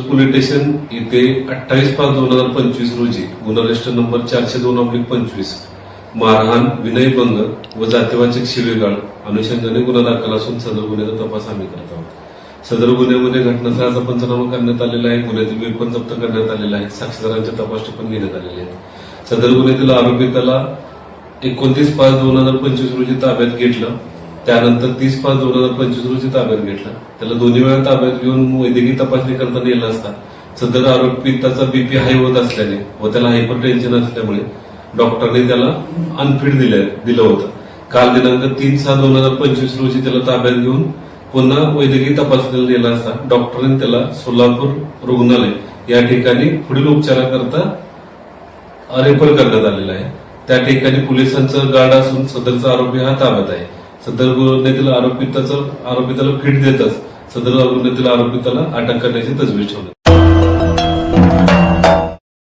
Police station येथे 28/5/2025 रोजी गुन्हा रजिस्टर नंबर 402/25 मारहाण, विनयभंग व जातीवाचक शिवीगाळ अनुषंगाने गुन्हा दाखल असून सदर गुन्ह्याचा तपास आम्ही करत आहोत। सदर गुन्ह्यामध्ये घटनास्थळाचा पंचनामा करण्यात आलेला आहे, गुन्ह्यातील वेपन जप्त करण्यात आलेला आहे, साक्षीदारांच्या तपासणी पण घेण्यात आलेली आहे। सदर गुन्ह्यातील आरोपी त्याला 29/5/2025 रोजी ताब्यात घेतलं, त्यानंतर 30/5/2025 रोजी ताब्यात घेतला। त्याला दोन्ही वेळा ताब्यात घेऊन वैद्यकीय तपासणी करता नेला असता सदर आरोपी त्याचा बीपी हाय होत असल्याने व त्याला हायपर टेन्शन असल्यामुळे डॉक्टरने त्याला अनफिट दिलं होतं। काल दिनांक 3/6/2025 रोजी त्याला ताब्यात घेऊन पुन्हा वैद्यकीय तपासणीला नेला असता डॉक्टरांनी त्याला सोलापूर रुग्णालय या ठिकाणी पुढील उपचाराकरता रेफर करण्यात आलेला आहे। त्या ठिकाणी पोलिसांचं गार्ड असून सदरचा आरोपी हा ताब्यात आहे। सदर गुन्ह्यातील आरोपी त्याला फिट देतच सदर गुन्ह्यातील आरोपी त्याला अटक करण्याची तजवीज ठेवण्यात